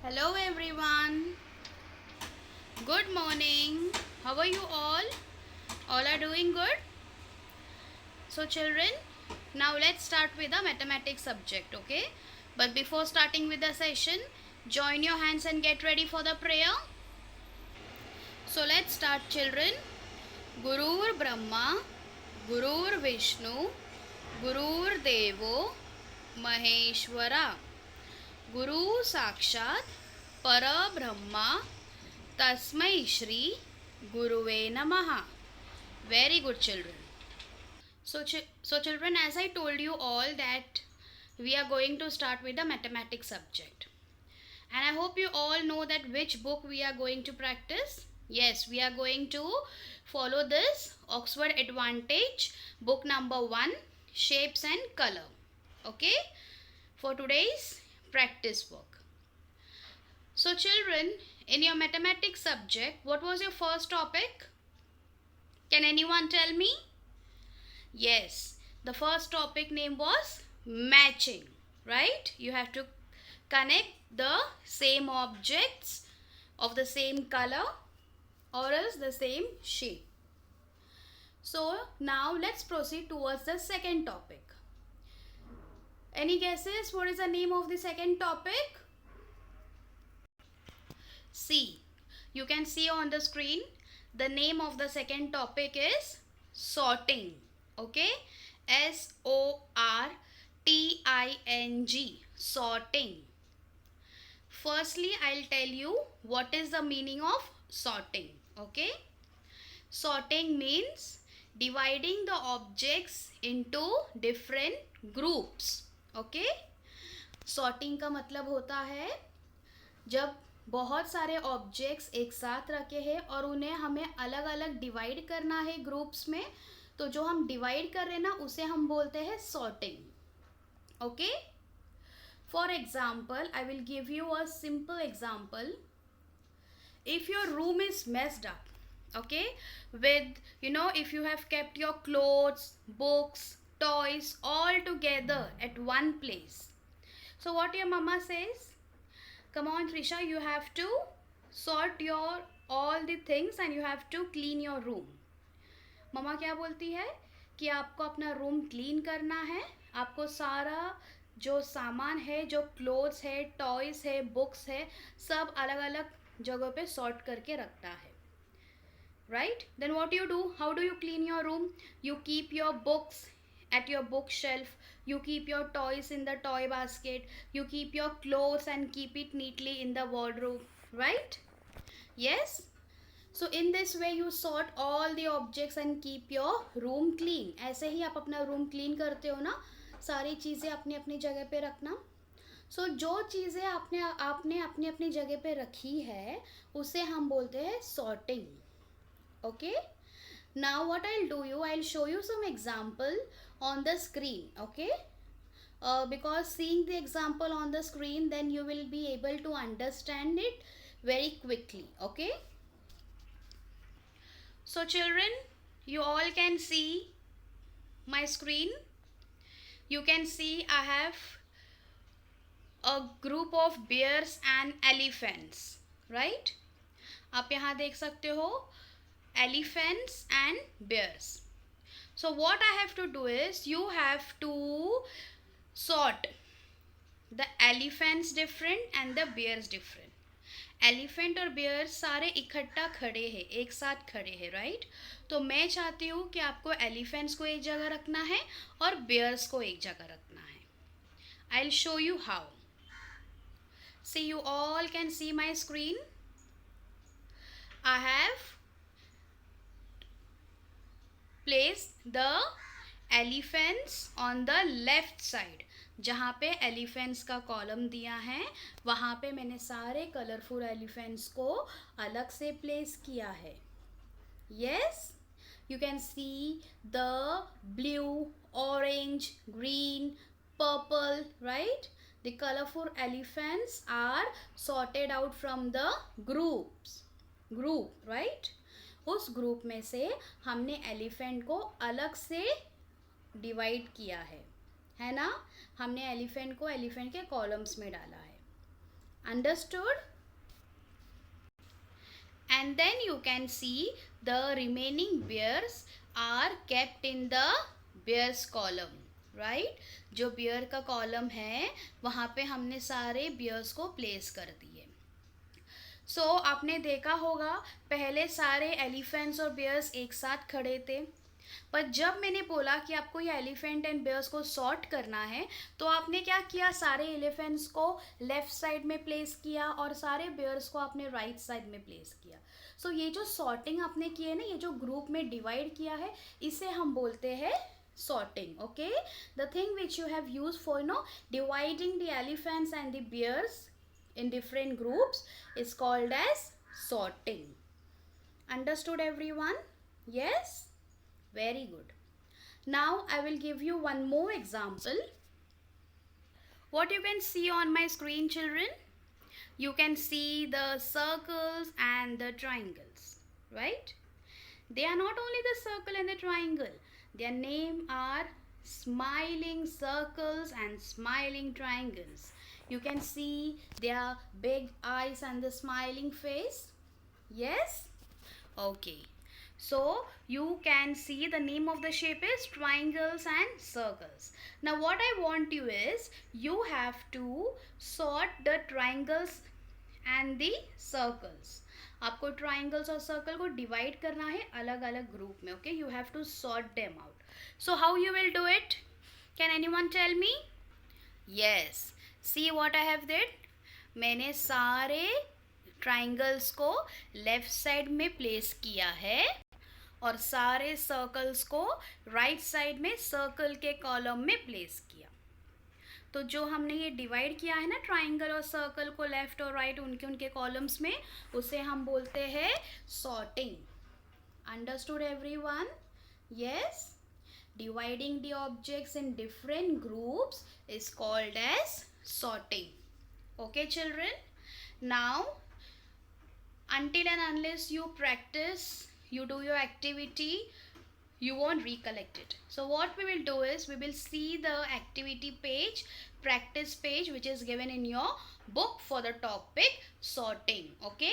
Hello everyone. Good morning. How are you all? All are doing good? So children, now let's start with the mathematics subject, okay? But before starting with the session, join your hands and get ready for the prayer. So let's start children. Gurur Brahma, Gurur Vishnu, Gurur Devo, Maheshwara. Guru Sakshat Parabrahma Tasmai Shri Guruve Namaha. Very good children. So children, as I told you all that we are going to start with the mathematics subject. And I hope you all know that which book we are going to practice. Yes, we are going to follow this Oxford Advantage book number 1, Shapes and Color. Okay? For today's practice work. So children, in your mathematics subject, what was your first topic? Can anyone tell me? Yes, the first topic name was matching, right? You have to connect the same objects of the same color or else the same shape. So now let's proceed towards the second topic. Any guesses? What is the name of the second topic? See, you can see on the screen the name of the second topic is sorting. Okay, SORTING, sorting. Firstly, I'll tell you what is the meaning of sorting. Okay, sorting means dividing the objects into different groups. Okay, sorting का मतलब होता है जब बहुत सारे objects एक साथ रखे हैं और उन्हें हमें अलग अलग डिवाइड करना है ग्रुप्स में, तो जो हम डिवाइड कर रहे हैं ना उसे हम बोलते हैं sorting. Okay, for example I will give you a simple example. If your room is messed up, okay, with if you have kept your clothes, books, toys all together at one place, so what your mama says, come on Trisha, you have to sort your all the things and you have to clean your room. Mama क्या बोलती है कि आपको अपना room clean करना है, आपको सारा जो सामान है, जो क्लोथ्स है, टॉयज है, बुक्स है, सब अलग अलग जगह पे सॉर्ट करके रखता है. Right? Then what you do? How do you clean your room? You keep your books at your bookshelf. You keep your toys in the toy basket. You keep your clothes and keep it neatly in the wardrobe. Right? Yes? So in this way you sort all the objects and keep your room clean. ऐसे ही आप अपना room clean करते हो ना, सारी चीज़ें अपनी अपनी जगह पे रखना. सो जो चीज़ें आपने आपने अपनी अपनी जगह पे रखी है उसे हम बोलते हैं sorting. Okay, now what I'll do, I'll show you some example on the screen. Okay, because seeing the example on the screen, then you will be able to understand it very quickly. Okay, so children, you all can see my screen. You can see I have a group of bears and elephants, right? आप यहाँ देख सकते हो elephants and bears. So what I have to do is, you have to sort the elephants different and the bears different. Elephant और bear सारे इकट्ठा खड़े हैं, एक साथ खड़े हैं, राइट? तो मैं चाहती हूँ कि आपको एलिफेंट्स को एक जगह रखना है और बेयर्स को एक जगह रखना है. I will show you how. See, you all can see my screen. I have placed the elephants on the left side. जहाँ पे एलिफेंट्स का कॉलम दिया है वहाँ पे मैंने सारे कलरफुल एलिफेंट्स को अलग से प्लेस किया है. Yes, you can see the blue, orange, green, purple, right? The colorful elephants are sorted out from the group, right? उस ग्रुप में से हमने एलिफेंट को अलग से डिवाइड किया है ना? हमने एलिफेंट को एलिफेंट के कॉलम्स में डाला है. Understood? And then you can see the remaining bears are kept in the bears column, right? जो bear का column है वहाँ पे हमने सारे bears को place कर दिए. सो आपने देखा होगा पहले सारे एलिफेंट्स और बेयर्स एक साथ खड़े थे, पर जब मैंने बोला कि आपको ये एलिफेंट एंड बेयर्स को सॉर्ट करना है तो आपने क्या किया, सारे एलिफेंट्स को लेफ्ट साइड में प्लेस किया और सारे बेयर्स को आपने राइट साइड में प्लेस किया. सो ये जो सॉर्टिंग आपने की है ना, ये जो ग्रुप में डिवाइड किया है, इसे हम बोलते हैं sorting. Okay, the thing which you have used for dividing the elephants and the bears in different groups is called as sorting. Understood everyone? Yes, very good. Now I will give you one more example. What you can see on my screen, children, you can see the circles and the triangles, right? They are not only the circle and the triangle, their name are smiling circles and smiling triangles. You can see their big eyes and the smiling face. Yes? Okay. So you can see the name of the shape is triangles and circles. Now what I want you is, you have to sort the triangles and the circles. आपको triangles और circle को divide करना है अलग अलग group में. Okay, you have to sort them out. So how you will do it? Can anyone tell me? Yes, see what I have did. मैंने सारे ट्राइंगल्स को लेफ्ट साइड में प्लेस किया है और सारे सर्कल्स को राइट साइड में सर्कल के कॉलम में प्लेस किया. तो जो हमने ये डिवाइड किया है ना ट्राइंगल और सर्कल को लेफ्ट और राइट उनके कॉलम्स में, उसे हम बोलते हैं sorting. Understood everyone? Yes, dividing the objects in different groups is called as sorting. Okay children, now until and unless you practice, you do your activity, you won't recollect it. So what we will do is, we will see the activity page, practice page, which is given in your book for the topic sorting. Okay,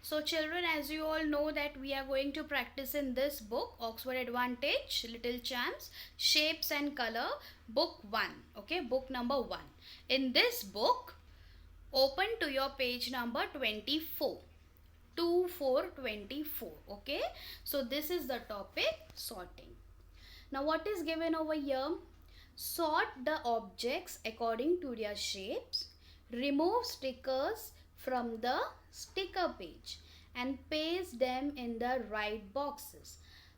so children, as you all know that we are going to practice in this book, Oxford Advantage Little Champs, Shapes and Color, book 1. Okay, book number 1. In this book, open to your page number 24. 2424. Okay, so this is the topic sorting. Now what is given over here? Sort the objects according to their shapes, remove stickers from the sticker page and paste them in the right boxes.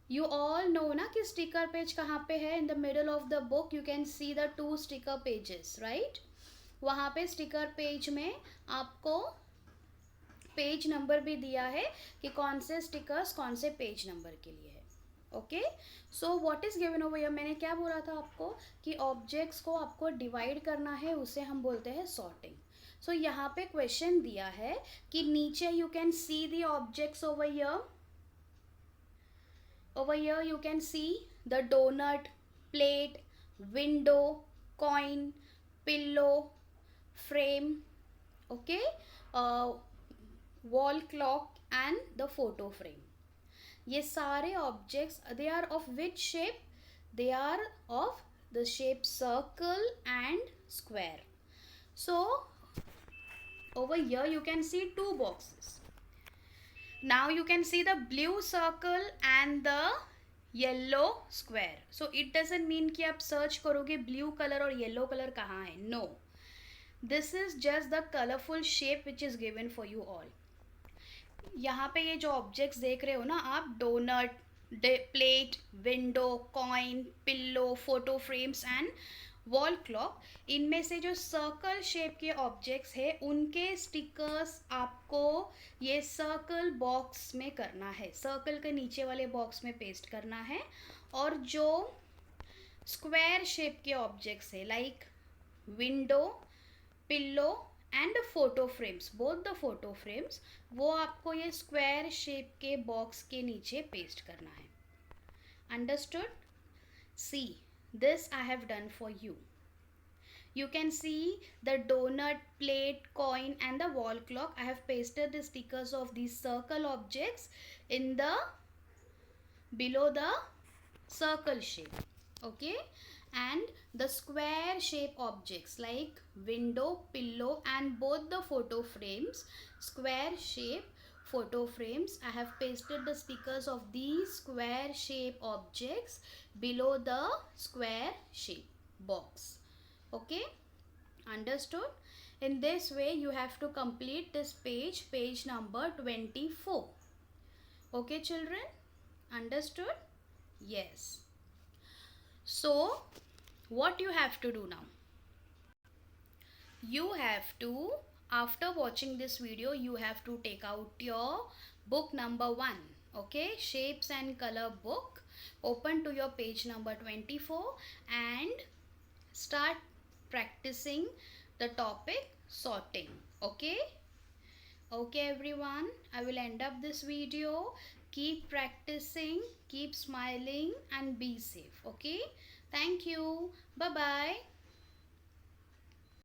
You all know na ki sticker page kahan pe hai. In the middle of the book you can see the 2 sticker pages, right? वहाँ पे sticker page में आपको page number भी दिया है कि कौन से स्टिकर्स कौन से पेज नंबर के लिए है. Okay, so what is given over here, मैंने क्या बोला था आपको कि ऑब्जेक्ट्स को आपको डिवाइड करना है, उसे हम बोलते हैं सॉर्टिंग. सो यहाँ पे क्वेश्चन दिया है कि नीचे you can see the objects over here. Over here you can see the donut, plate, window, coin, pillow, frame, okay, wall clock and the photo frame. ये सारे objects, they are of which shape? They are of the shape circle and square. So over here you can see 2 boxes. Now you can see the blue circle and the yellow square. So it doesn't mean कि आप search करोगे blue colour और yellow colour कहाँ है. No, this is just the colorful shape which is given for you all. यहाँ पे ये जो ऑब्जेक्ट्स देख रहे हो ना आप, donut, plate, window, coin, pillow, photo frames and wall clock, इनमें से जो सर्कल शेप के ऑब्जेक्ट्स है उनके स्टिकर्स आपको ये सर्कल बॉक्स में करना है, सर्कल के नीचे वाले बॉक्स में पेस्ट करना है. और जो स्क्वायर शेप के ऑब्जेक्ट्स है like window, pillow and photo frames, both the photo frames, वो आपको ये स्क्वायर शेप के बॉक्स के नीचे पेस्ट करना है. Understood? See, this I have done for you. You can see the donut, plate, coin and the wall clock. I have pasted the stickers of these circle objects in the below the circle shape. Okay, and the square shape objects like window, pillow and both the photo frames, square shape photo frames. I have pasted the stickers of these square shape objects below the square shape box. Okay, understood? In this way you have to complete this page number 24. Okay children, understood? Yes. So what you have to do now? You have to, after watching this video, you have to take out your book number 1. Okay, shapes and color book. Open to your page number 24 and start practicing the topic sorting. Okay. Okay everyone, I will end up this video. Keep practicing, keep smiling and be safe. Okay, thank you. Bye bye.